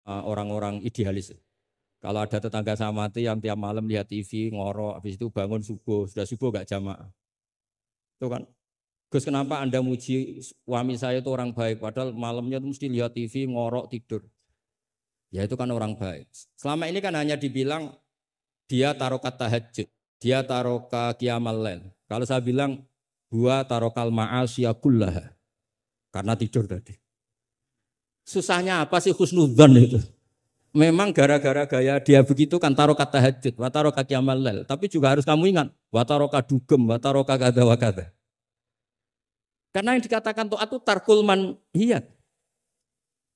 orang-orang idealis. Kalau ada tetangga saya mati yang tiap malam lihat TV, ngorok, habis itu bangun subuh, sudah subuh gak jamaah. Itu kan, Gus kenapa Anda muji suami saya itu orang baik, padahal malamnya itu mesti lihat TV, ngorok, tidur. Ya itu kan orang baik. Selama ini kan hanya dibilang dia tarokat tahajud, dia taroka qiyamal lail. Kalau saya bilang, gua tarokal ma'asya kullaha, karena tidur tadi. Susahnya apa sih husnudzon itu? Memang gara-gara gaya dia begitu kan tarokat tahajud, wa taroka qiyamal lail. Tapi juga harus kamu ingat, wa taroka dugem, wa taroka kada wa kada. Karena yang dikatakan taat itu tarkul manhiyat.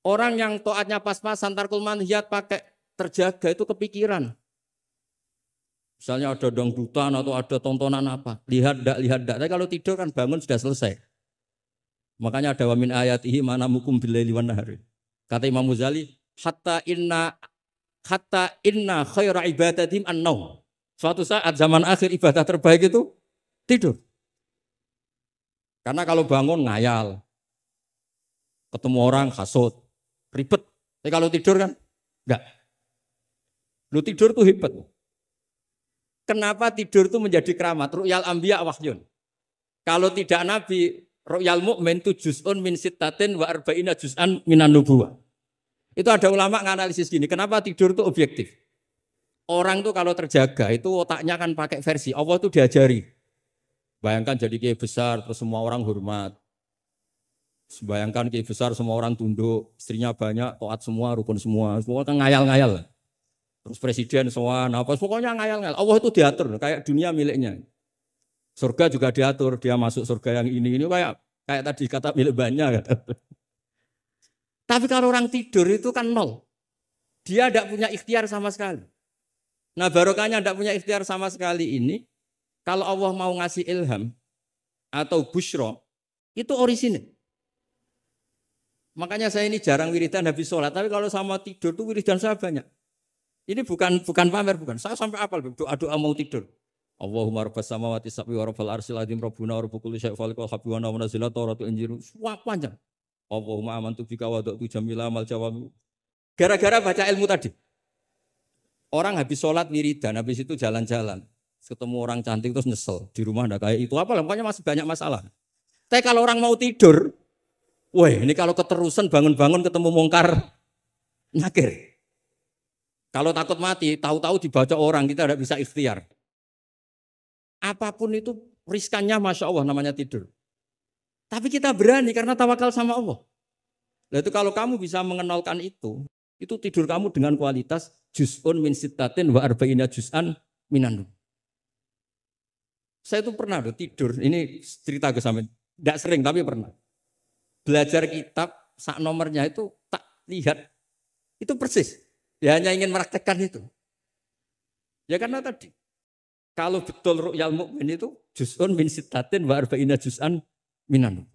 Orang yang taatnya pas-pasan tarkul manhiyat pakai terjaga itu kepikiran. Misalnya ada dangdutan atau ada tontonan apa, lihat dak. Tapi kalau tidur kan bangun sudah selesai. Makanya ada wamin ayatihi mana mukum bilaili wan nahari. Kata Imam Ghazali, hatta inna khaira ibadatim an-naum. Suatu saat zaman akhir ibadah terbaik itu tidur. Karena kalau bangun ngayal, ketemu orang hasut, ribet. Tapi kalau tidur kan enggak. Lu tidur tuh hebat. Kenapa tidur itu menjadi keramat? Ru'yal anbiya wahyun. Kalau tidak nabi, ru'yal mu'min itu juz'un min sittatin wa arba'ina juz'an minan nubuwah. Itu ada ulama nganalisis gini, kenapa tidur itu objektif? Orang tuh kalau terjaga itu otaknya kan pakai versi, Allah itu diajari. Bayangkan jadi kiai besar terus semua orang hormat. Bayangkan kiai besar semua orang tunduk, istrinya banyak, taat semua, rukun semua kan ngayal-ngayal. Terus presiden semua, apa pokoknya ngayal-ngayal. Allah itu diatur kayak dunia miliknya. Surga juga diatur, dia masuk surga yang ini kayak tadi kata milik banyak. Tapi kalau orang tidur itu kan nol. Dia tidak punya ikhtiar sama sekali. Nah barokahnya tidak punya ikhtiar sama sekali ini, kalau Allah mau ngasih ilham atau busyro, itu orisinil. Makanya saya ini jarang wiridan habis sholat, tapi kalau sama tidur tuh wiridan saya banyak. Ini bukan pamer, bukan. Saya sampai apal doa mau tidur. Allahumma rabbas samawati sab'i wa rabbal arsyil azim rabbuna wa rabbul kulli syai'in khaliqul habbi wa nazzila tawratu injil. Wah panjang. Allahumma amantu bika wa da'tu jamila amal jawami. Gara-gara baca ilmu tadi. Orang habis sholat wiridan, habis itu jalan-jalan. Ketemu orang cantik terus nyesel. Di rumah enggak kayak itu. Apalah, pokoknya masih banyak masalah. Tapi kalau orang mau tidur, wah ini kalau keterusan bangun-bangun ketemu mungkar nakir. Kalau takut mati, tahu-tahu dibaca orang, kita tidak bisa ikhtiar. Apapun itu riskannya Masya Allah namanya tidur. Tapi kita berani karena tawakal sama Allah. Nah itu kalau kamu bisa mengenalkan itu tidur kamu dengan kualitas juz'un min sittatin wa arba'ina juz'an minan. Saya itu pernah tidur, ini cerita ke sampean. Tidak sering tapi pernah. Belajar kitab, sak nomornya itu tak lihat. Itu persis. Ya hanya ingin meraktekkan itu. Ya karena tadi. Kalau betul ru'yal mu'min itu juz'un min sittatin wa arba'ina juz'an minan.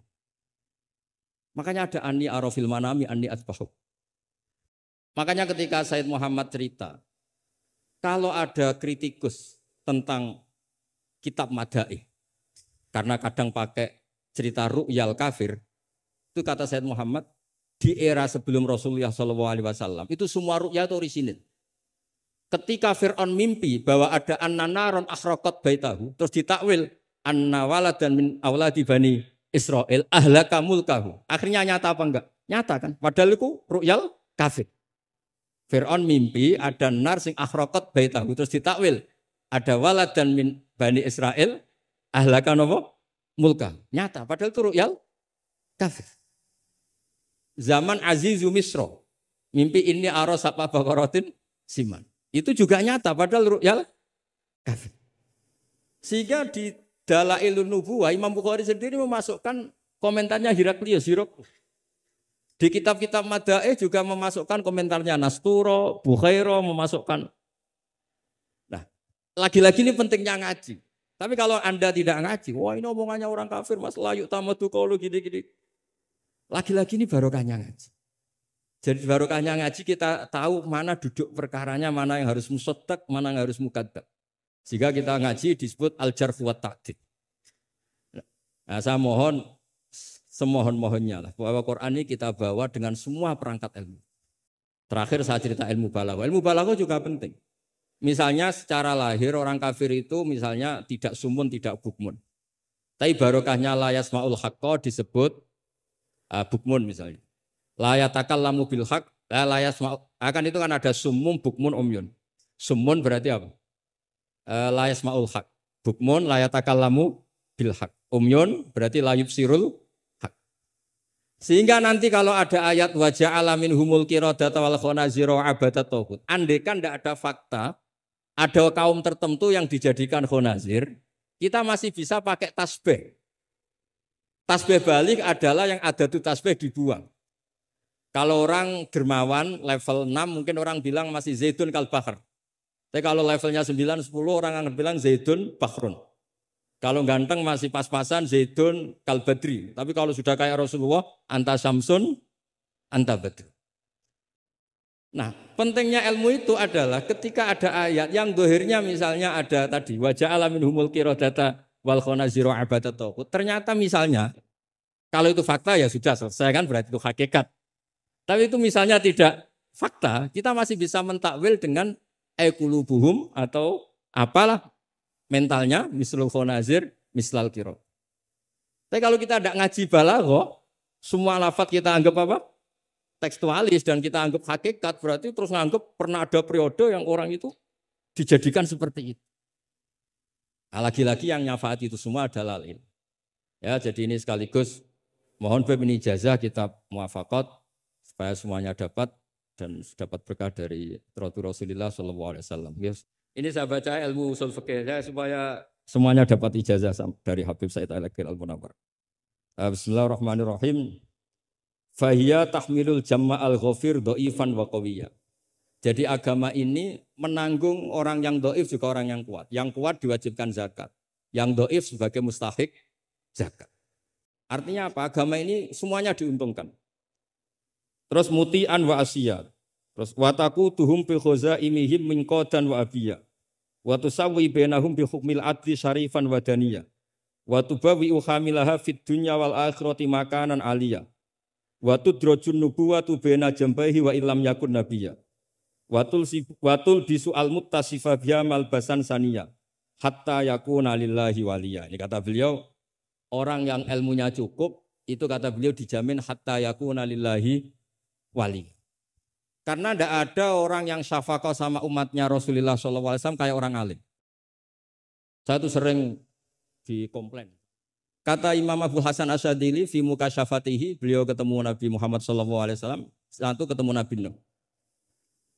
Makanya ada anni arafil manami anni atbahu. Makanya ketika Said Muhammad cerita, kalau ada kritikus tentang kitab Madaih, karena kadang pakai cerita ru'yal kafir, itu kata Said Muhammad, di era sebelum Rasulullah SAW itu semua ru'ya itu orisinil. Ketika Fir'aun mimpi bahwa ada an-naron akhraqat baitahu, terus ditakwil anna waladan min auladi bani Israel ahlaka mulkahu. Akhirnya nyata apa enggak? Nyata kan? Padahal itu ru'yal kafir. Fir'aun mimpi ada nar sing akhraqat baitahu, terus ditakwil ada waladan min bani Israel ahlaka nopo mulkahu. Nyata padahal itu ru'yal kafir. Zaman Azizu Misro, mimpi ini aros apa bakorotin siman. Itu juga nyata padahal ru'yal kafir. Sehingga di Dalailun Nubuwah Imam Bukhari sendiri memasukkan komentarnya Heraklius. Di kitab-kitab Madaih juga memasukkan komentarnya Nasturo, Bukhairo memasukkan. Nah, lagi-lagi ini pentingnya ngaji. Tapi kalau Anda tidak ngaji, wah ini omongannya orang kafir, Mas layu tamatu qaulu gini-gini. Lagi-lagi ini barokahnya ngaji. Jadi barokahnya ngaji kita tahu mana duduk perkaranya, mana yang harus musaddaq, mana yang harus mukadzab. Jika kita ngaji disebut al-jarh wa ta'dil. Nah, saya mohon semohon-mohonnya lah bahwa Quran ini kita bawa dengan semua perangkat ilmu. Terakhir saya cerita ilmu balaghah. Ilmu balaghah juga penting. Misalnya secara lahir orang kafir itu misalnya tidak sumun, tidak bukmun. Tapi barokahnya la yasmaul haqqa disebut bukmun misalnya. La yatakallamu bil haqq, la yasmaul. Akan itu kan ada sumum, bukmun, umyun. Sumun berarti apa? La yasmaul haqq. Bukmun la yatakallamu bil haqq. Umyun berarti la yubsirul haqq. Sehingga nanti kalau ada ayat wa ja'ala minhumul qiradata wal khanazira abadat taghut. Andaikan tidak ada fakta, ada kaum tertentu yang dijadikan khonazir, kita masih bisa pakai tasbih. Tasbih balik adalah yang ada tuh tasbih dibuang. Kalau orang dermawan level 6 mungkin orang bilang masih zaitun kal bahr. Tapi kalau levelnya 9, 10 orang akan bilang zaitun bahrun. Kalau ganteng masih pas-pasan zaitun kal badri. Tapi kalau sudah kayak Rasulullah anta syamsun anta badr. Nah, pentingnya ilmu itu adalah ketika ada ayat yang dohirnya misalnya ada tadi wajah alamin humul qiradata wal khonaziro abadat taghut. Ternyata misalnya kalau itu fakta ya sudah selesai kan berarti itu hakikat. Tapi itu misalnya tidak fakta, kita masih bisa mentakwil dengan qulubuhum atau apalah mentalnya mislul khonazir mislal qira. Tapi kalau kita tidak ngaji balaghah, semua lafaz kita anggap apa? Tekstualis dan kita anggap hakikat, berarti terus nganggap pernah ada periode yang orang itu dijadikan seperti itu. Nah, lagi-lagi yang nyafaat itu semua adalah ilmu. Ya, jadi ini sekaligus mohon ini ijazah kitab muwafaqat supaya semuanya dapat dan dapat berkah dari Rasulullah SAW. Yes. Ini saya baca ilmu usul fikih supaya semuanya dapat ijazah dari Habib Said Al-Akhir Al-Munawwar. Bismillahirrahmanirrahim. Fahiya tahmilul jamma al-ghafir do'ifan wa qawiyya. Jadi agama ini menanggung orang yang do'if juga orang yang kuat. Yang kuat diwajibkan zakat. Yang do'if sebagai mustahik zakat. Artinya apa? Agama ini semuanya diuntungkan. Terus muti'an wa asiyat. Terus wataku tuhum bi khazaimihim min qadan wa abiyya. Wa tusawwi bainahum bi hukmil adli syarifan wa daniyya. Wa tubawi uhamilaha fid dunya wal akhirati makanan aliyya. Wa tudrajun nubuwatu baina jambaihi wa illam yakun nabiyya. Watul bisu al muttasifa biha malbasan saniyya. Hatta yakuna lillahi waliya. Ini kata beliau, orang yang ilmunya cukup itu kata beliau dijamin hatta yakuna lillahi wali. Karena tidak ada orang yang syafaqah sama umatnya Rasulullah SAW kayak orang alim. Saya tuh sering dikomplain. Kata Imam Abu Hasan Asyadili fi mukasyafatihi, beliau ketemu Nabi Muhammad SAW, satu ketemu Nabi Nuh.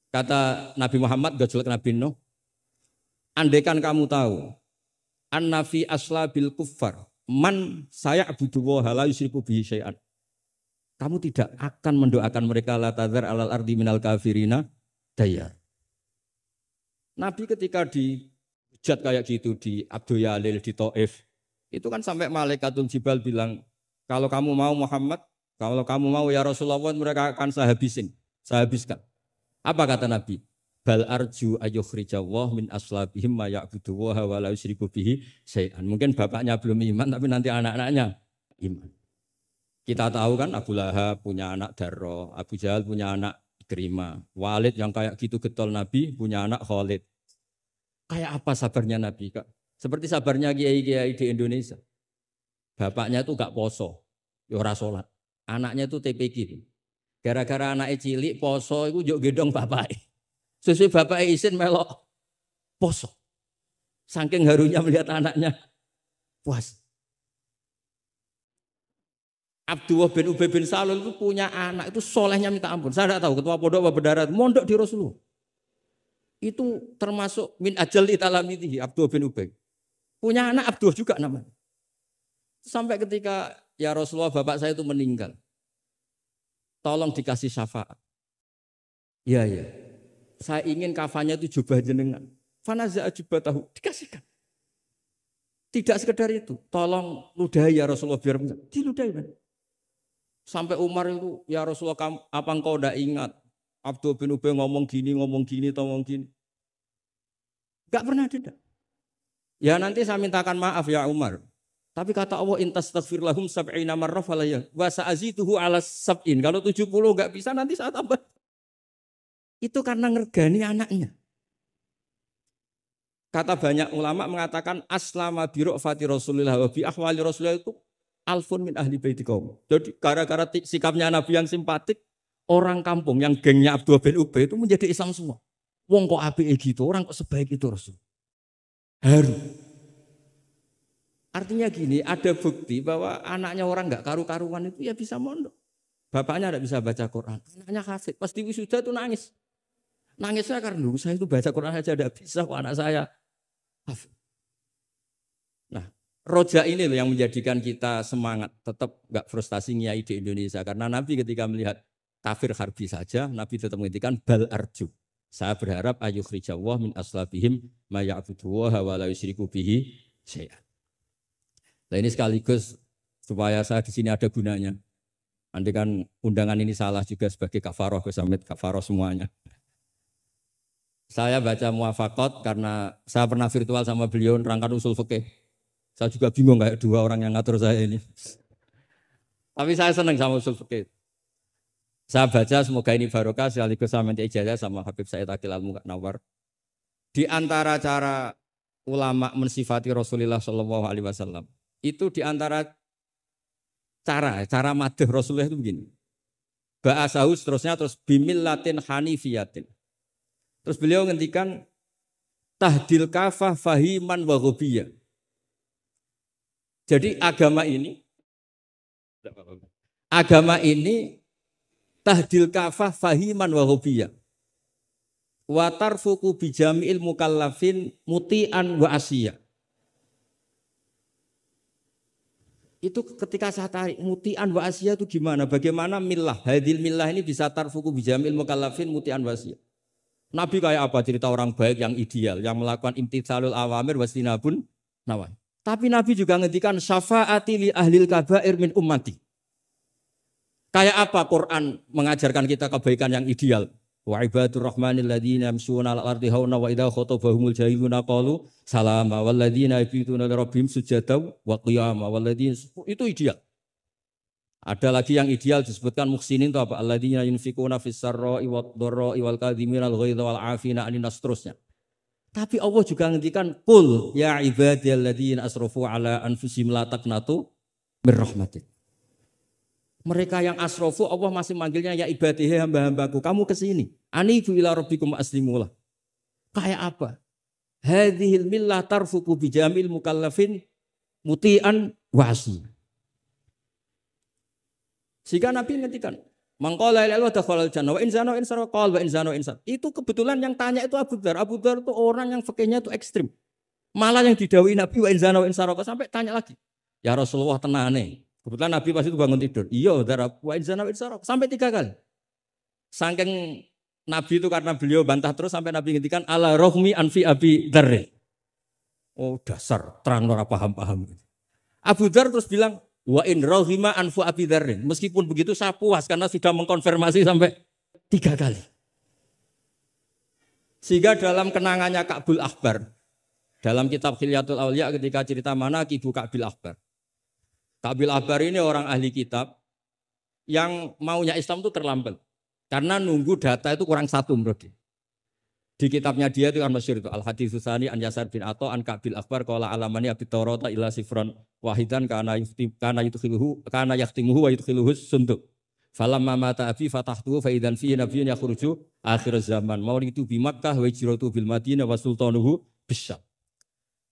Kata Nabi Muhammad, gak jelek Nabi Nuh, andaikan kamu tahu, anna fi aslabil kuffar, man saya abudullaha la yusyriku bihi syai'an. Kamu tidak akan mendoakan mereka la tadzar alal ardi minal kafirina dayar. Nabi ketika dihujat kayak gitu di Abdul Yalil di Taif, itu kan sampai malaikatul Jibal bilang, kalau kamu mau Muhammad, kalau kamu mau ya Rasulullah, mereka akan saya habiskan. Apa kata Nabi? Bal arju ayyukhrijallah min aslabihim ma ya'budullaha wa la yusyriku bihi syai'an. Mungkin bapaknya belum iman tapi nanti anak-anaknya iman. Kita tahu kan Abu Lahab punya anak Darro, Abu Jahal punya anak Ikrimah, Walid yang kayak gitu getol Nabi punya anak Khalid. Kayak apa sabarnya Nabi, Kak? Seperti sabarnya kiai-kiai di Indonesia. Bapaknya itu gak poso, ya ora salat. Anaknya itu TPQ. Gara-gara anaknya cilik poso itu yo gendong bapaknya. Sesuai bapaknya izin melok poso. Saking harunya melihat anaknya puas. Abdullah bin Ubay bin Salul itu punya anak itu solehnya minta ampun. Saya tidak tahu ketua pondok apa berdarah mondok di Rasulullah. Itu termasuk min ajal italamitihi Abdullah bin Ubay. Punya anak Abdullah juga namanya. Sampai ketika ya Rasulullah bapak saya itu meninggal. Tolong dikasih syafaat. Iya ya. Saya ingin kafannya itu jubah jenengan. Fanaza'a jubatahu dikasihkan. Tidak sekedar itu. Tolong ludahi ya Rasulullah biar diludahi kan. Sampai Umar itu, ya Rasulullah apa engkau tidak ingat? Abdul bin Ubay ngomong gini, ngomong gini. Gak pernah tidak. Ya nanti saya mintakan maaf ya Umar. Tapi kata Allah, intastaghfir lahum sab'ina marrah falayya wa sa'azituhu ala sab'in. Kalau 70 gak bisa nanti saya tambah. itu karena ngergani anaknya. Kata banyak ulama mengatakan aslama bi ra'fati Rasulillah wa bi ahwali Rasulillah itu alfun min ahli baiti kaum. Jadi gara-gara sikapnya Nabi yang simpatik, orang kampung yang gengnya Abdullah bin Ubay itu menjadi Islam semua. Wong kok apike gitu, orang kok sebaik itu Rasul. Haru. Artinya gini, ada bukti bahwa anaknya orang nggak karu-karuan itu ya bisa mondok. Bapaknya tidak bisa baca Quran, anaknya hafid. Pas di wisuda itu nangis. Nangisnya karena dulu saya itu baca Quran saja tidak bisa kok anak saya hafid. Nah, roja ini loh yang menjadikan kita semangat, tetap nggak frustasi nyai di Indonesia. Karena Nabi ketika melihat kafir harbi saja, Nabi tetap menghentikan bal arju. Saya berharap ayukhrijawah min aslabihim ma ya'buduwaha wa la yusyriku bihi syai'an. Nah ini sekaligus supaya saya di sini ada gunanya. Andai kan undangan ini salah juga sebagai kafaroh, Gus Hamid, kafaroh semuanya. Saya baca muwafaqat karena saya pernah virtual sama beliau nerangkan usul fikih. Saya juga bingung kayak dua orang yang ngatur saya ini. Tapi saya senang sama usul fikih. Saya baca semoga ini barokah sekaligus saya minta ijazah sama Habib Said Aqil Al-Munawwar. Di antara cara ulama mensifati Rasulullah SAW itu di antara cara madh Rasulullah itu begini. Ba'asahu seterusnya terus bimillatin hanifiyatin. Terus beliau ngendikan tahdil kafah fahiman wa ghubiyah. Jadi agama ini tahdil kafah fahiman wa ghubiyah. Wa tarfuku bijami'il mukallafin muti'an wa asiyah. Itu ketika saya tarik muti'an wa asiyah itu gimana? Bagaimana millah? Hadil millah ini bisa tarfuku bijami'il mukallafin muti'an wa asiyah. Nabi kayak apa? Cerita orang baik yang ideal, yang melakukan imtitsalul awamir wastinabun nawahi. Tapi Nabi juga ngendikan syafaati li ahlil kabair min ummati. Kayak apa Quran mengajarkan kita kebaikan yang ideal? Wa ibadur rahmanil ladzina yamshuna 'alal ardi hauna wa idza khatabahumul jahiluna qalu salama wal ladzina yabituna li rabbihim sujada wa qiyama wal ladzina itu ideal. Ada lagi yang ideal disebutkan muhsinin itu apa? Alladzina yunfikuna fis sarra'i wad dharra'i wal kadhiminal ghaidha wal 'afina 'anil nas terusnya. Tapi Allah juga ngendikan qul ya ibadiyalladzina asrafu 'ala anfusihim la taqnatu mir rahmatik. Mereka yang asrafu Allah masih manggilnya ya ibadihi hamba-hambaku, kamu ke sini. Anibu ila rabbikum aslimulah. Kayak apa? Hadhil millah tarfuku bijamil mukallafin muti'an wasi. Sehingga Nabi ngertikan, mangqala la ilaha illallah dakhalal jannah wa in zana wa in sarqa wa in zana wa in sarqa. Itu kebetulan yang tanya itu Abu Dzar. Abu Dzar itu orang yang fikihnya itu ekstrim. Malah yang didhawuhi Nabi wa in zana wa in sarqa sampai tanya lagi. Ya Rasulullah tenane. Kebetulan Nabi pas itu bangun tidur. Iya, wa in zana wa in sarqa sampai 3 kali. Saking Nabi itu karena beliau bantah terus sampai Nabi ngendikan ala rohmi anfi Abi Dzar. Oh dasar terang ora paham-paham. Abu Dzar terus bilang wa in rohima anfu Abi Dzar. Meskipun begitu saya puas karena sudah mengkonfirmasi sampai 3 kali. Sehingga dalam kenangannya Ka'bul Akhbar dalam kitab Khilyatul Auliya ketika cerita manaqibu Ka'bil Akhbar. Ka'bil Akhbar ini orang ahli kitab yang maunya Islam itu terlambat. Karena nunggu data itu kurang 1 menurut dia. Di kitabnya dia itu kan masyhur itu Al-Haditsus Tsani an Yasar bin Atha an Ka'bil Akhbar qala alamani abi Taurata ila sifran wahidan kana yahtimuhu wa yudkhiluhu sunduk. Falamma mata abi fatahtuhu fa idzan fihi nabiyyun yakhruju akhir zaman. Maulidu bi Makkah wa hijratu bil Madinah wa sultanuhu bisyam.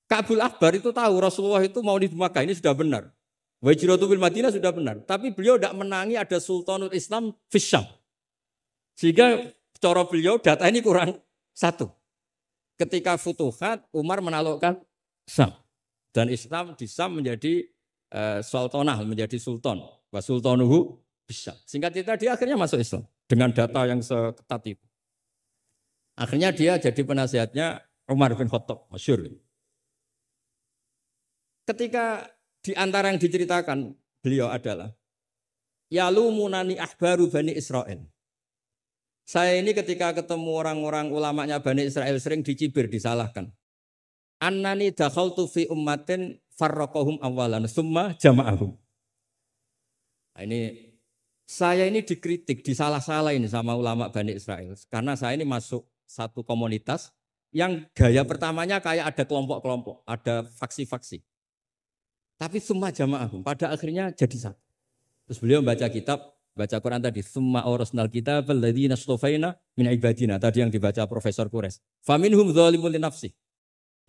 Ka'bil Akhbar itu tahu Rasulullah itu maulid di Makkah ini sudah benar. Wa hijratu bil Madinah sudah benar, tapi beliau tidak menangi ada sultanul Islam bisyam. Sehingga cara beliau data ini kurang 1. Ketika Futuhat, Umar menaklukkan Syam. Dan Islam di Syam menjadi sultanah, menjadi sultan. Wa sultanuhu bisyam. Singkat cerita dia akhirnya masuk Islam. Dengan data yang seketat itu. Akhirnya dia jadi penasihatnya Umar bin Khattab. Masyhur. Ketika di antara yang diceritakan beliau adalah yalumunani ahbaru Bani Israel. Saya ini ketika ketemu orang-orang ulamanya Bani Israel sering dicibir, disalahkan. Annani dakhaltu fi ummatin farraqahum awalan summa jama'ahum. Nah, ini Saya ini dikritik, disalah-salah ini sama ulama Bani Israel. Karena saya ini masuk satu komunitas yang gaya pertamanya kayak ada kelompok-kelompok, ada faksi-faksi. Tapi semua jamaah pada akhirnya jadi satu. Terus beliau baca kitab, baca Quran tadi, summa awrasnal kitab alladzina astafaina min ibadina. Tadi yang dibaca Profesor Kures. Faminhum dzalimun li nafsi.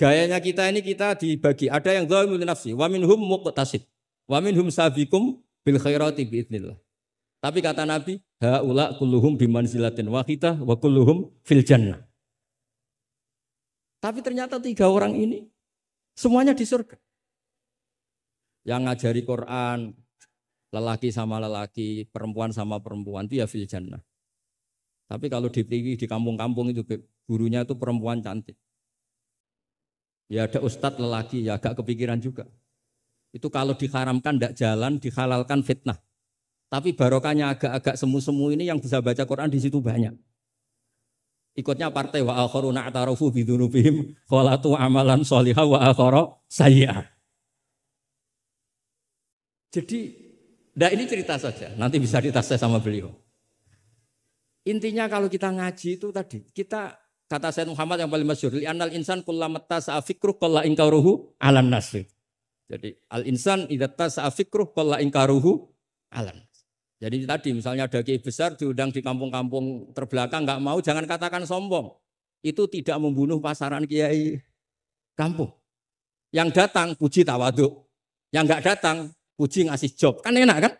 Gayanya kita ini kita dibagi, ada yang dzalimun li nafsi, wa minhum muqtasid, wa minhum sabiqum bil khairati biidznillah. Tapi kata Nabi, haula kulluhum bimanzilatin wahidah wa kulluhum fil jannah. Tapi ternyata 3 orang ini semuanya di surga. Yang ngajari Quran, lelaki sama lelaki, perempuan sama perempuan itu ya fil jannah. Tapi kalau di kampung-kampung itu gurunya itu perempuan cantik. Ya ada ustadz lelaki, ya agak kepikiran juga. Itu kalau diharamkan tidak jalan, dihalalkan fitnah. Tapi barokahnya agak-agak semu-semu ini yang bisa baca Quran di situ banyak. Ikutnya partai wa akharuna atarafu bidzunubihim qalatu amalan sholihah wa akhara sayyi'ah. Jadi, ini cerita saja. Nanti bisa ditas sama beliau. Intinya kalau kita ngaji itu tadi, kita kata Sayyid Muhammad yang paling masyhur, li'annal insan kullamata sa'afikruh qalla inkaruhu 'alan nas. Jadi, al-insan idza tasa'afikruh qalla inkaruhu 'alan nas. Jadi tadi misalnya ada kiai besar diundang di kampung-kampung terbelakang nggak mau, jangan katakan sombong. Itu tidak membunuh pasaran kiai kampung. Yang datang puji tawaduk, yang nggak datang puji ngasih job. Kan enak kan?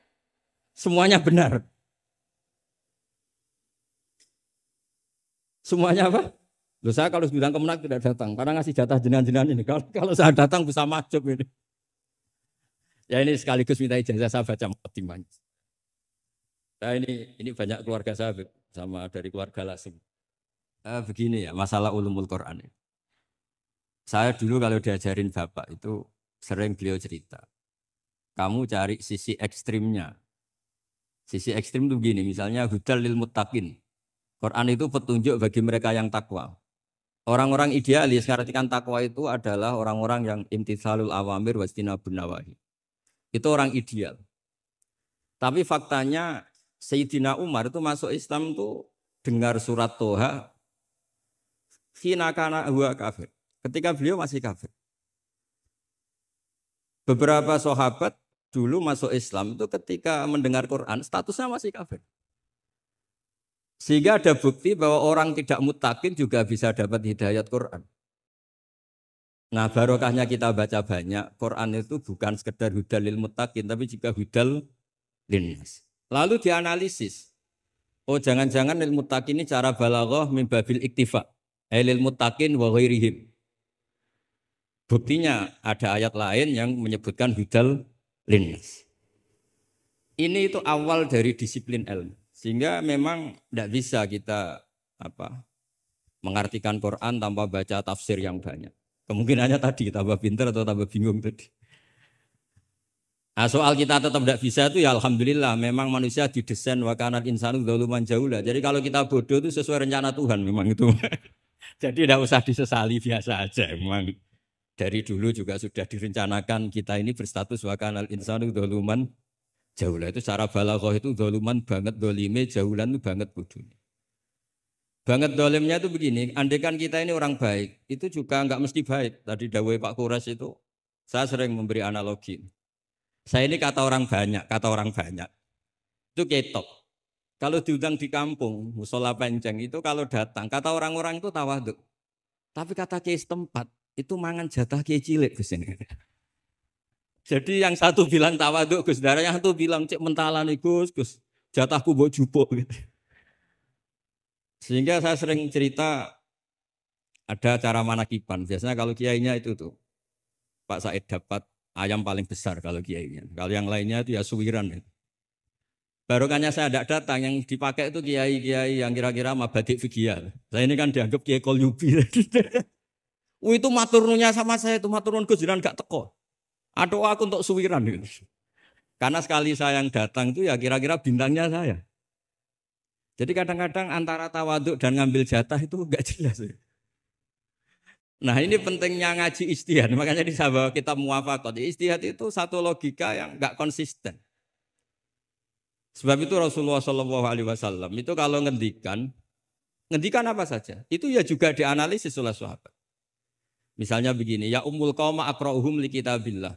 Semuanya benar. Semuanya apa? Loh, saya kalau bidang kemenak tidak datang karena ngasih jatah jenengan-jenengan ini. Kalau saya datang bisa majub ini. Ya ini sekaligus minta ijazah saya baca Muqaddimah. Nah ini banyak keluarga saya sama dari keluarga langsung. Begini ya masalah ulumul Quran. Saya dulu kalau diajarin bapak itu sering beliau cerita. Kamu cari sisi ekstrimnya. Sisi ekstrim itu begini, misalnya hudal lil muttaqin. Quran itu petunjuk bagi mereka yang takwa. Orang-orang idealis ngartikan takwa itu adalah orang-orang yang imtitsalul awamir wastinabun nawahi. Itu orang ideal. Tapi faktanya Sayyidina Umar itu masuk Islam itu dengar surat Toha khina kana huwa kafir. Ketika beliau masih kafir. Beberapa sahabat dulu masuk Islam itu ketika mendengar Quran statusnya masih kafir. Sehingga ada bukti bahwa orang tidak muttaqin juga bisa dapat hidayat Quran. Nah barokahnya kita baca banyak, Quran itu bukan sekedar hudal lil muttaqin tapi juga hudal linnas. Lalu dianalisis. Oh jangan-jangan lil muttaqin ini cara balaghah min babil iktifa. Lil muttaqin wa ghairihim. Buktinya ada ayat lain yang menyebutkan hudal linnas. Ini itu awal dari disiplin ilmu. Sehingga memang tidak bisa kita mengartikan Quran tanpa baca tafsir yang banyak. Kemungkinannya tadi tambah pintar atau tambah bingung tadi. Nah, soal kita tetap tidak bisa itu ya alhamdulillah memang manusia didesain wa kanal insanu dzaluman jahula. Jadi kalau kita bodoh itu sesuai rencana Tuhan memang itu. Jadi tidak usah disesali, biasa aja memang. Dari dulu juga sudah direncanakan kita ini berstatus wa kanal insanu dzaluman jahula. Itu cara balaghah itu dzaluman banget, dolime jahulan itu banget bodoh. Banget dolimnya itu begini, andaikan kita ini orang baik, itu juga enggak mesti baik. Tadi dawuh Pak Kures itu saya sering memberi analogi. Saya ini kata orang banyak, itu ketok. Kalau diundang di kampung, musola penceng itu kalau datang, kata orang-orang itu tawaduk. Tapi kata kiai setempat, itu mangan jatah kiai cilik Gus ini. Jadi yang satu bilang tawaduk Gus, yang satu bilang cek mentalan Gus, jatahku mbok jupuk gitu. Sehingga saya sering cerita ada cara manakiban. Biasanya kalau kiainya itu tuh Pak Said dapat ayam paling besar kalau kiainya. Kalau yang lainnya itu ya suwiran. Barokahnya saya tidak datang, yang dipakai itu kiai-kiai yang kira-kira mabadik fikih. Saya ini kan dianggap kiai kolyubi. Itu maturnunya sama saya itu maturun Gus jiran gak teko. Atau aku untuk suwiran gitu. Karena sekali saya yang datang itu ya kira-kira bintangnya saya. Jadi kadang-kadang antara tawaduk dan ngambil jatah itu enggak jelas. Nah ini pentingnya ngaji ijtihad. Makanya di sahabat kita muwafaqat. Ijtihad itu satu logika yang enggak konsisten. Sebab itu Rasulullah Shallallahu Alaihi Wasallam itu kalau ngendikan apa saja, itu ya juga dianalisis oleh sahabat. Misalnya begini, ya ummul qauma aqra'uhum li kitabillah.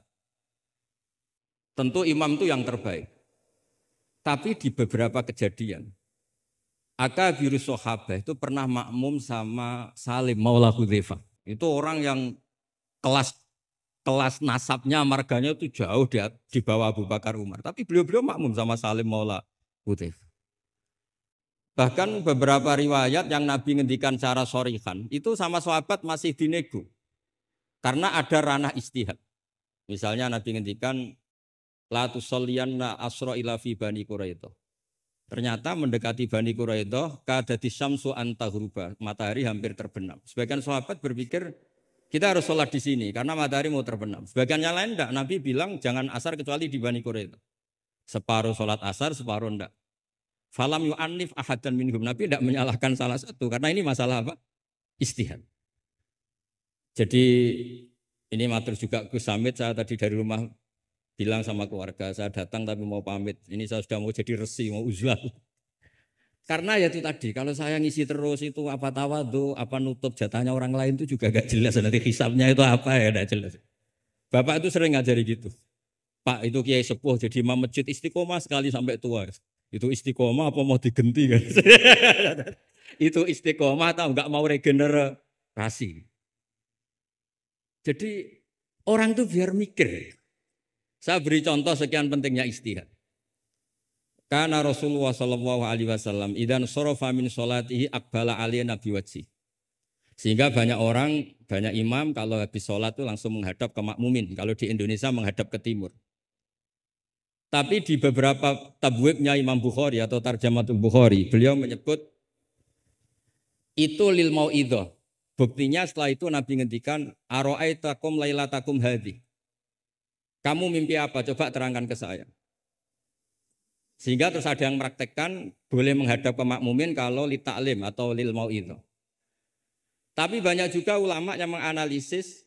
Tentu imam itu yang terbaik. Tapi di beberapa kejadian, akabirus sahabah itu pernah makmum sama Salim Maula Hudzaifah. Itu orang yang kelas nasabnya, marganya itu jauh di bawah Abu Bakar Umar. Tapi beliau makmum sama Salim Maula Hudzaifah. Bahkan beberapa riwayat yang Nabi ngendikan cara sorihan, itu sama sahabat masih dinego. Karena ada ranah istihad. Misalnya Nabi ngendikan, la tusalliyanna asra ila fi Bani Quraidah. Ternyata mendekati Bani Quraidah, kadati syamsu antahruba, matahari hampir terbenam. Sebagian sahabat berpikir, kita harus sholat di sini karena matahari mau terbenam. Sebagian yang lain enggak. Nabi bilang jangan asar kecuali di Bani Quraidah. Separuh sholat asar, separuh enggak. Falam yu'annif ahadan minhum. Nabi enggak menyalahkan salah satu karena ini masalah apa? Istihad. Jadi ini matur juga Gus Samit, saya tadi dari rumah bilang sama keluarga, saya datang tapi mau pamit. Ini saya sudah mau jadi resi, mau uzlah. Karena ya itu tadi, kalau saya ngisi terus itu apa tawadhu, apa nutup jatahnya orang lain itu juga gak jelas. Nanti hisabnya itu apa ya, gak jelas. Bapak itu sering ngajari gitu. Pak itu kiai sepuh jadi imam masjid istiqomah sekali sampai tua. Itu istiqomah apa mau digenti kan? Itu istiqomah atau enggak mau regenerasi. Jadi orang itu biar mikir. Saya beri contoh sekian pentingnya istihad. Karena Rasulullah Shallallahu Alaihi Wasallam idan sorofa min sholatihi akbala aliyah nabi wajhi. Sehingga banyak orang, banyak imam kalau habis sholat itu langsung menghadap ke makmumin. Kalau di Indonesia menghadap ke timur. Tapi di beberapa tabwibnya Imam Bukhari atau Tarjamatul Bukhari, beliau menyebut itu lil mau'idhah. Buktinya setelah itu Nabi ngendikan ara'aitakum lailatakum hadhi. Kamu mimpi apa? Coba terangkan ke saya. Sehingga terus ada yang mempraktekkan boleh menghadap ke makmumin kalau li ta'lim atau lil mau'idhah. Tapi banyak juga ulama yang menganalisis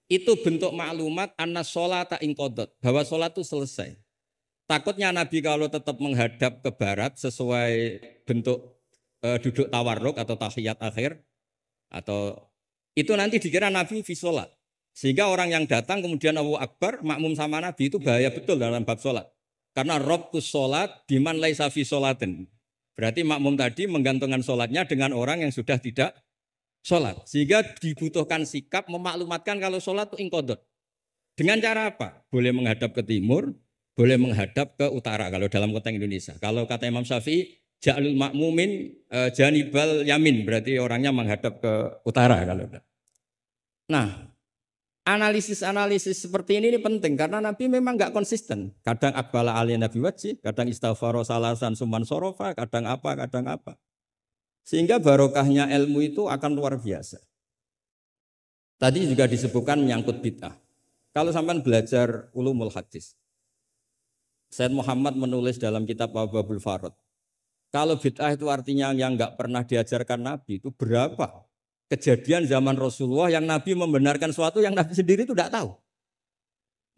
itu bentuk maklumat anna sholata inqadat, bahwa sholat itu selesai. Takutnya Nabi kalau tetap menghadap ke barat sesuai bentuk duduk tawarruk atau tahiyat akhir, atau itu nanti dikira Nabi fi sholat. Sehingga orang yang datang kemudian Allahu Akbar makmum sama Nabi itu bahaya betul dalam bab sholat. Karena robkus sholat biman laisa fi sholatin. Berarti makmum tadi menggantungkan sholatnya dengan orang yang sudah tidak sholat. Sehingga dibutuhkan sikap memaklumatkan kalau sholat itu inqadat. Dengan cara apa? Boleh menghadap ke timur, boleh menghadap ke utara kalau dalam konteks Indonesia. Kalau kata Imam Syafi'i, ja'lul makmumin janibal yamin, berarti orangnya menghadap ke utara kalau. Nah, analisis seperti ini penting karena Nabi memang enggak konsisten. Kadang aqbala ali nabi wajhi, kadang istaghfara salasan suman sorofa, kadang apa. Sehingga barokahnya ilmu itu akan luar biasa. Tadi juga disebutkan menyangkut bid'ah. Kalau sampai belajar ulumul hadis, Sayyid Muhammad menulis dalam kitab Abwabul Farad. Kalau bid'ah itu artinya yang enggak pernah diajarkan Nabi, itu berapa kejadian zaman Rasulullah yang Nabi membenarkan sesuatu yang Nabi sendiri itu tidak tahu.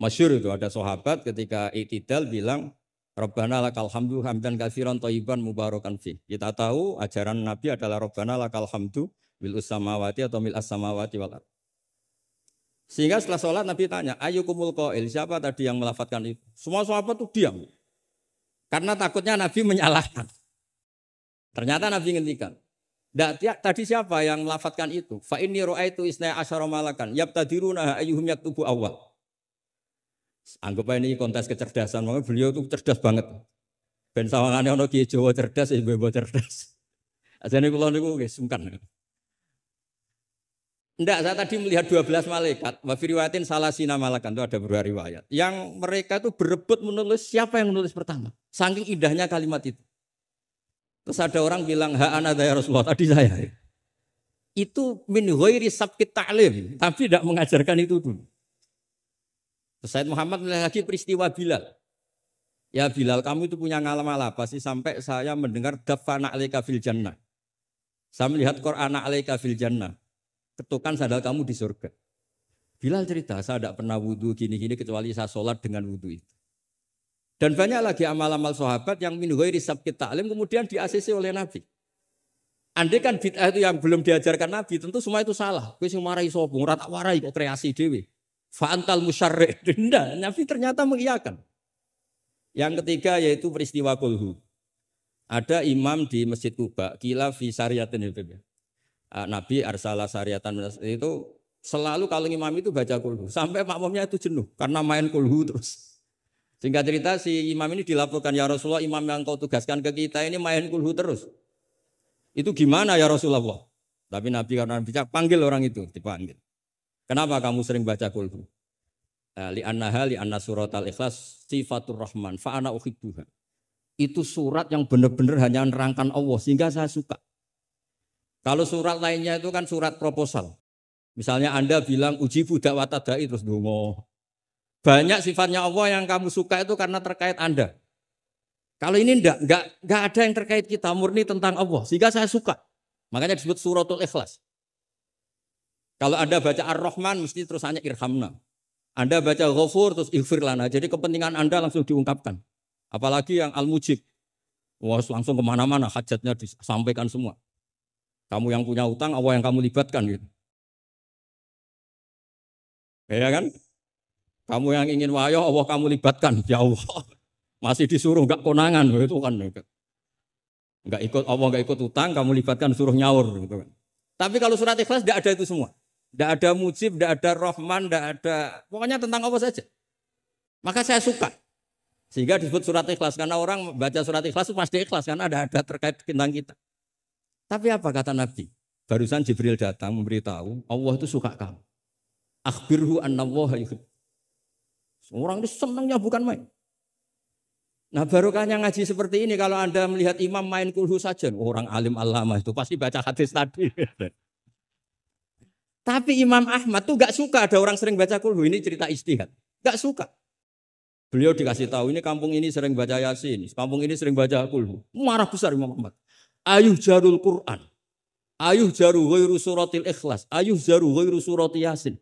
Masyhur itu ada sahabat ketika i'tidal bilang, Rabbana lakal hamdu hamdan katsiran thayyiban mubarakan fi. Kita tahu ajaran Nabi adalah Rabbana lakal hamdu bil samawati atau mil as-samawati wal ardh. Sehingga setelah sholat Nabi tanya, ayyukumul qail, siapa tadi yang melafadzkan itu? Semua sahabat itu diam. Karena takutnya Nabi menyalahkan. Ternyata Nabi ngendikan, tadi siapa yang melafadzkan itu? Fa inni ra'aitu isna asyara malakan yabtadiruna ayyuhum yaktubu awal. Anggap ini kontes kecerdasan, makanya beliau itu cerdas banget. Ben sawangane ana kiye Jawa cerdas, ibu cerdas. Ajane kula niku nggih sungkan. Enggak, saya tadi melihat 12 malaikat, wa fi riwayatin salasina malakan, itu ada beberapa riwayat. Yang mereka itu berebut menulis siapa yang menulis pertama. Saking indahnya kalimat itu. Terus ada orang bilang, ha ana ya Rasulullah, tadi saya. Itu min ghairi sabqit ta'lim, tapi tidak mengajarkan itu dulu. Terus Sayyid Muhammad melihat lagi peristiwa Bilal. Ya Bilal, kamu itu punya ngalaman apa sih sampai saya mendengar dafana alaika fil jannah. Saya melihat Qur'an alaika fil jannah. Ketukan sandal kamu di surga. Bilal cerita, saya tidak pernah wudhu gini-gini kecuali saya sholat dengan wudhu itu. Dan banyak lagi amal-amal sahabat yang min ghairi sabqit ta'lim kemudian di-ACC oleh Nabi. Andai kan bid'ah itu yang belum diajarkan Nabi, tentu semua itu salah. Kowe sing marahi sapa? Ora tak warai kok kreasi dhewe. Fa antal musyarri'. Ndak, Nabi ternyata mengiyakan. Yang ketiga yaitu peristiwa kulhu. Ada imam di Masjid Kuba, kila fi syariatin Nabi arsala syariatan itu selalu kalau imam itu baca kulhu. Sampai makmumnya itu jenuh karena main kulhu terus. Singkat cerita si imam ini dilaporkan, ya Rasulullah imam yang kau tugaskan ke kita ini main kulhu terus. Itu gimana ya Rasulullah? Tapi Nabi karena bijak panggil orang itu, dipanggil. Kenapa kamu sering baca kulhu? Li'anna surat al-ikhlas sifatur rahman fa'ana uhibbuha. Itu surat yang benar-benar hanya menerangkan Allah sehingga saya suka. Kalau surat lainnya itu kan surat proposal. Misalnya Anda bilang uji budak watadai terus dongo. Banyak sifatnya Allah yang kamu suka itu karena terkait Anda. Kalau ini enggak ada yang terkait kita, murni tentang Allah. Sehingga saya suka. Makanya disebut suratul ikhlas. Kalau Anda baca Ar-Rahman mesti terus hanya irhamna. Anda baca Ghafur terus ighfir lana. Jadi kepentingan Anda langsung diungkapkan. Apalagi yang Al-Mujib. Wah, langsung kemana-mana hajatnya disampaikan semua. Kamu yang punya utang, Allah yang kamu libatkan gitu. Ya kan? Kamu yang ingin wahyu, Allah kamu libatkan. Ya Allah. Masih disuruh enggak konangan itu kan. Enggak ikut Allah, enggak ikut utang, kamu libatkan suruh nyaur gitu kan. Tapi kalau surat Ikhlas enggak ada itu semua. Enggak ada Mujib, enggak ada Rahman, enggak ada, pokoknya tentang Allah saja. Maka saya suka. Sehingga disebut surat Ikhlas karena orang baca surat Ikhlas itu pasti ikhlas karena ada terkait tentang kita. Tapi apa kata Nabi? Barusan Jibril datang memberitahu Allah itu suka kamu. Akhbirhu annallaha yuhib. Orang itu senangnya bukan main. Nah barokahnya ngaji seperti ini kalau Anda melihat imam main kulhu saja, orang alim alama itu pasti baca hadis tadi. Tapi Imam Ahmad tuh gak suka ada orang sering baca kulhu, ini cerita ijtihad. Gak suka. Beliau dikasih tahu ini kampung ini sering baca Yasin, kampung ini sering baca kulhu. Marah besar Imam Ahmad. Ayuh jarul Quran. Ayuh jaru ghairu suratil ikhlas. Ayuh jaru ghairu surati Yasin.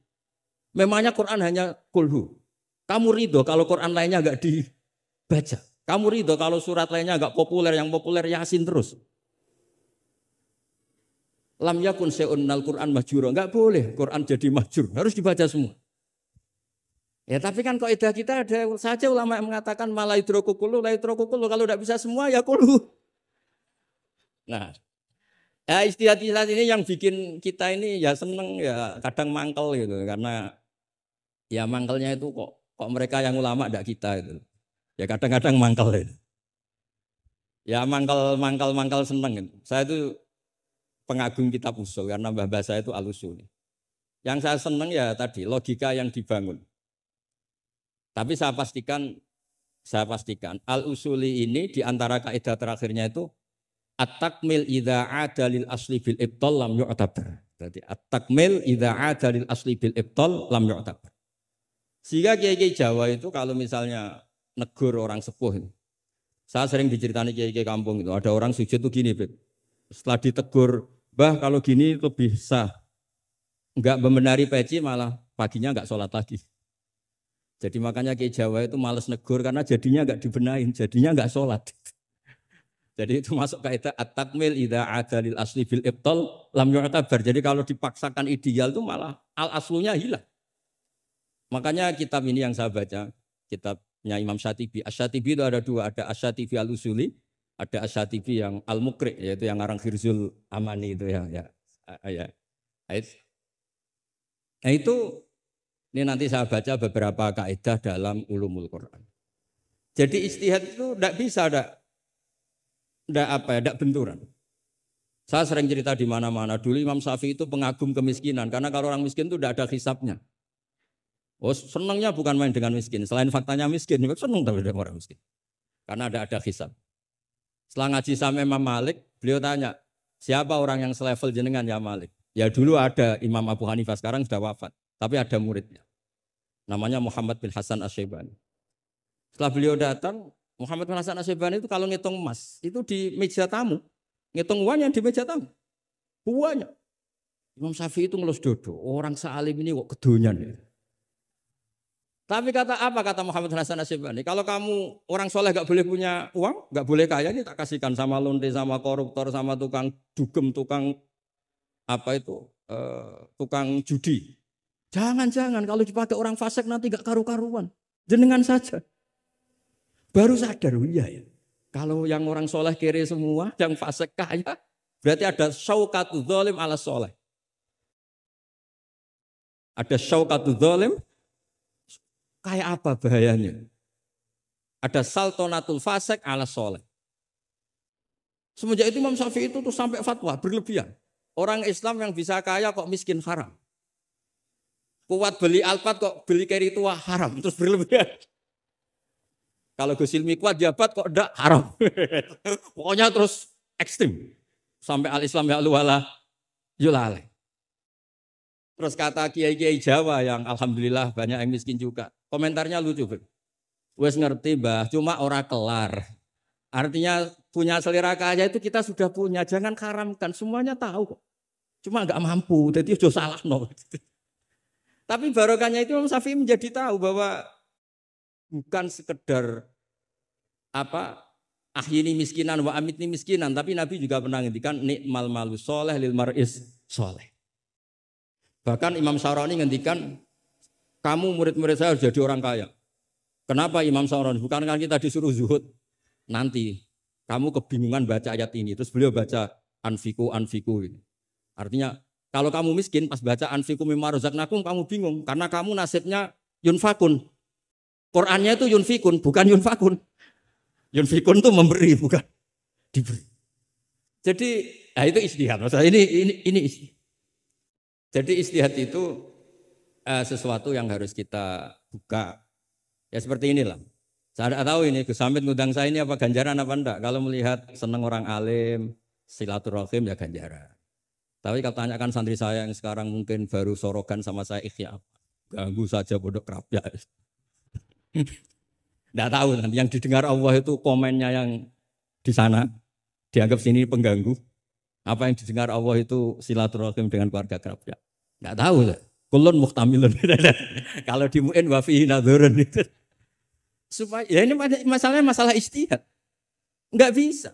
Memangnya Quran hanya kulhu. Kamu ridho kalau Quran lainnya gak dibaca. Kamu ridho kalau surat lainnya agak populer, yang populer Yasin terus. Lam yakun se'un nal Quran mahjura. Enggak boleh Quran jadi mahjur. Harus dibaca semua. Ya tapi kan kaidah kita ada saja ulama yang mengatakan malah idrokukulu, la idrokukulu. Kalau tidak bisa semua ya kulu. Nah, ya istilah-istilah ini yang bikin kita ini ya seneng ya kadang mangkel gitu. Karena ya mangkelnya itu kok mereka yang ulama tidak kita itu. Ya kadang-kadang mangkal ya. Ya mangkal seneng. Gitu. Saya itu pengagum kitab usul karena mbah saya itu al-usul. Yang saya seneng ya tadi logika yang dibangun. Tapi saya pastikan al-usuli ini di antara kaidah terakhirnya itu at-takmil idza ada lil asli bil ibtal lam yu'tabar. Jadi at-takmil idza ada lil asli bil ibtal lam yu'tabar. Sehingga kiai-kiai Jawa itu kalau misalnya negur orang sepuh. Saya sering diceritani kiai-kiai kampung itu. Ada orang sujud tuh gini, Beb. Setelah ditegur, "Mbah, kalau gini lebih sah." Enggak membenari peci malah paginya enggak sholat lagi. Jadi makanya kiai Jawa itu malas negur karena jadinya enggak dibenahin, jadinya enggak sholat. Jadi itu masuk kaidah at-takmil idza ada lil asli bil ibtal lam yu'tabar. Jadi kalau dipaksakan ideal itu malah al-aslunya hilang. Makanya kitab ini yang saya baca, kitabnya Imam Syatibi. Asy-Syatibi itu ada dua, ada Asy-Syatibi al-Usuli, ada Asy-Syatibi yang al-Muqri, yaitu yang ngarang Khirzul Amani itu ya. Nah itu ini nanti saya baca beberapa kaidah dalam ulumul Quran. Jadi ijtihad itu tidak bisa tidak benturan. Saya sering cerita di mana-mana. Dulu Imam Syafi'i itu pengagum kemiskinan karena kalau orang miskin itu tidak ada hisabnya. Oh senangnya bukan main dengan miskin. Selain faktanya miskin, senang tapi dengan orang miskin. Karena ada hisab. Setelah ngaji sama Imam Malik, beliau tanya, siapa orang yang selevel jenengan ya Malik? Ya dulu ada Imam Abu Hanifah, sekarang sudah wafat. Tapi ada muridnya. Namanya Muhammad bin Hasan Asy-Syaibani. Setelah beliau datang, Muhammad bin Hasan Asy-Syaibani itu kalau ngitung emas, itu di meja tamu. Ngitung uangnya di meja tamu. Uangnya. Imam Syafi'i itu ngelus dodo. Orang sealim ini kok kedonyan ya. Tapi kata Muhammad Hasan Asyibani, kalau kamu orang soleh gak boleh punya uang, gak boleh kaya, ini tak kasihkan sama lonte, sama koruptor, sama tukang dugem, tukang apa itu, tukang judi. Jangan kalau dipakai orang fasik nanti gak karu-karuan. Jenengan saja. Baru sadar, oh iya ya. Kalau yang orang soleh kiri semua, yang fasik kaya, berarti ada syaukatul zalim ala soleh. Ada syaukatul zalim. Kayak apa bahayanya? Ada saltonatul fasik ala soleh. Semenjak itu Imam Syafi'i itu tuh sampai fatwa berlebihan. Orang Islam yang bisa kaya kok miskin haram. Kuat beli alpat kok beli keri tua haram. Terus berlebihan. Kalau Gus Ilmi kuat jabat kok enggak haram. Pokoknya terus ekstrim. Sampai al-Islam ya luwala yulale. Terus kata kiai-kiai Jawa yang alhamdulillah banyak yang miskin juga. Komentarnya lucu. Wes ngerti Mbah, cuma ora kelar. Artinya punya selera kaya itu kita sudah punya, jangan haramkan. Semuanya tahu kok. Cuma enggak mampu, jadi udah salah no. Tapi barokahnya itu Imam Syafi'i menjadi tahu bahwa bukan sekedar ahyini miskinan wa amitni miskinan, tapi Nabi juga pernah ngendikan nikmal malu soleh lil mar'is soleh. Bahkan Imam Syaroni ngendikan, kamu murid-murid saya harus jadi orang kaya. Kenapa Imam Syaroni? Bukan kan kita disuruh zuhud. Nanti kamu kebingungan baca ayat ini. Terus beliau baca anfiku. Artinya kalau kamu miskin pas baca anfiku mimma razaqnakum kamu bingung. Karena kamu nasibnya yunfakun. Qurannya itu yunfikun, bukan yunfakun. Yunfikun itu memberi, bukan diberi. Jadi itu istihad. Maksudnya ini istihad. Jadi istihad itu sesuatu yang harus kita buka. Ya seperti inilah. Saya tidak tahu ini Gus Hamid ngundang saya ini apa ganjaran apa enggak. Kalau melihat senang orang alim, silaturahim ya ganjaran. Tapi kalau tanyakan santri saya yang sekarang mungkin baru sorogan sama saya ikhya apa. Ganggu saja bodoh kerap ya. Tidak tahu nanti yang didengar Allah itu komennya yang di sana. Dianggap sini pengganggu. Apa yang didengar Allah itu silaturahim dengan keluarga kerabat. Enggak tahu. Kulun muhtamilun. Kalau di mu'in wa fihi nadhurun itu. Supaya ya ini masalahnya masalah istihad. Enggak bisa.